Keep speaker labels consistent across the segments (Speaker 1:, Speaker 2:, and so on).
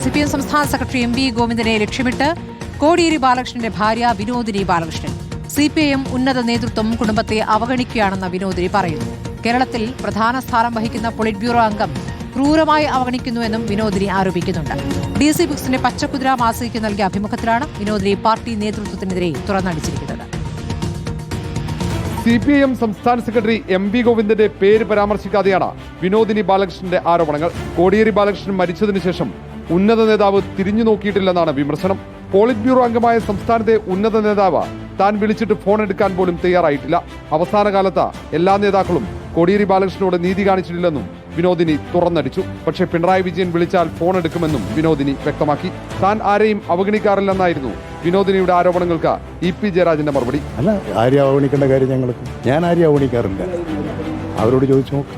Speaker 1: CPM സംസ്ഥാന secretary MV ഗോവിന്ദനെ ലക്ഷ്യമിട്ട് കോടിയേരി ബാലകൃഷ്ണന്റെ ഭാര്യ വിനോദിനി ബാലകൃഷ്ണൻ. CPIM ഉന്നത നേതൃത്വം കുടുംബത്തെ അവഗണിക്കുകയാണെന്ന് വിനോദിനി പറയുന്നു. കേരളത്തിൽ പ്രധാന സ്ഥാനം വഹിക്കുന്ന പൊളിറ്റ് ബ്യൂറോ അംഗം ക്രൂരമായി അവഗണിക്കുന്നുവെന്നും വിനോദിനി ആരോപിക്കുന്നുണ്ട്. DC ബുക്സിന്റെ പച്ചക്കുതിര മാസികയ്ക്ക് നൽകിയ അഭിമുഖത്തിലാണ് വിനോദിനി പാർട്ടി നേതൃത്വത്തിനെതിരെ തുറന്നടിച്ചിരിക്കുന്നത്.
Speaker 2: CPIM സംസ്ഥാന സെക്രട്ടറി MV ഗോവിന്ദന്റെ പേര് പരാമർശിക്കാതെയാണ് വിനോദിനി ബാലകൃഷ്ണന്റെ ആരോപണങ്ങൾ. കോടിയേരി ബാലകൃഷ്ണൻ മരിച്ചതിനു ശേഷം ഉന്നത നേതാവ് തിരിഞ്ഞു നോക്കിയിട്ടില്ലെന്നാണ് വിമർശനം. പോളിറ്റ് ബ്യൂറോ അംഗമായ സംസ്ഥാനത്തെ ഉന്നത നേതാവ് താൻ വിളിച്ചിട്ട് ഫോൺ എടുക്കാൻ പോലും തയ്യാറായിട്ടില്ല. അവസാന കാലത്ത് എല്ലാ നേതാക്കളും കോടിയേരി ബാലകൃഷ്ണനോട് നീതി കാണിച്ചിട്ടില്ലെന്നും വിനോദിനി തുറന്നടിച്ചു. പക്ഷേ പിണറായി വിജയൻ വിളിച്ചാൽ ഫോൺ എടുക്കുമെന്നും വിനോദിനി വ്യക്തമാക്കി. താൻ ആരെയും അവഗണിക്കാറില്ലെന്നായിരുന്നു വിനോദിനിയുടെ ആരോപണങ്ങൾക്ക് EP ജയരാജന്റെ മറുപടി.
Speaker 3: അല്ല, ആരെയും അവഗണിക്കേണ്ട കാര്യം ഞങ്ങൾക്ക്, ഞാൻ ആരെയും അവഗണിക്കാറില്ല. അവരോട് ചോദിച്ചു നോക്ക്,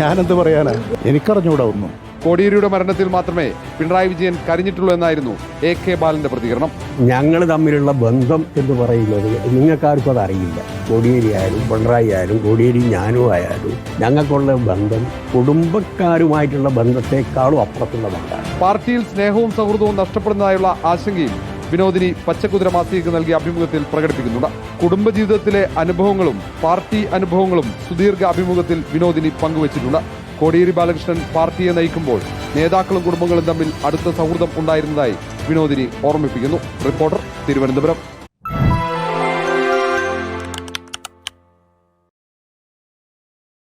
Speaker 3: ഞാനെന്ത് പറയാനാ, എനിക്കറിഞ്ഞൂടാ ഒന്നും.
Speaker 2: കോടിയേരിയുടെ മരണത്തിൽ മാത്രമേ പിണറായി വിജയൻ കരഞ്ഞിട്ടുള്ളൂ എന്നായിരുന്നു AK ബാലന്റെ പ്രതികരണം.
Speaker 4: ഞങ്ങൾ തമ്മിലുള്ള ബന്ധം എന്ന് പറയുന്നത് നിങ്ങൾക്കാർക്കും അത് അറിയില്ല. കോടിയേരി ആയാലും പിണറായി ആയാലും കോടിയേരി ഞാനും ആയാലും ഞങ്ങൾക്കുള്ള ബന്ധം കുടുംബക്കാരുമായിട്ടുള്ള ബന്ധത്തെക്കാളും അപ്പുറത്തുള്ള ബന്ധമാണ്.
Speaker 2: പാർട്ടിയിൽ സ്നേഹവും സൗഹൃദവും നഷ്ടപ്പെടുന്നതായുള്ള ആശങ്കയും വിനോദിനി പച്ചക്കുതിര മാസികയ്ക്ക് നൽകിയ അഭിമുഖത്തിൽ പ്രകടിപ്പിക്കുന്നുണ്ട്. കുടുംബജീവിതത്തിലെ അനുഭവങ്ങളും പാർട്ടി അനുഭവങ്ങളും സുദീർഘ അഭിമുഖത്തിൽ വിനോദിനി പങ്കുവച്ചിട്ടുണ്ട്. കോടിയേരി ബാലകൃഷ്ണൻ പാർട്ടിയെ നയിക്കുമ്പോൾ നേതാക്കളും കുടുംബങ്ങളും തമ്മിൽ അടുത്ത സൗഹൃദം ഉണ്ടായിരുന്നതായി വിനോദിനി ഓർമ്മിപ്പിക്കുന്നു. റിപ്പോർട്ടർ, തിരുവനന്തപുരം.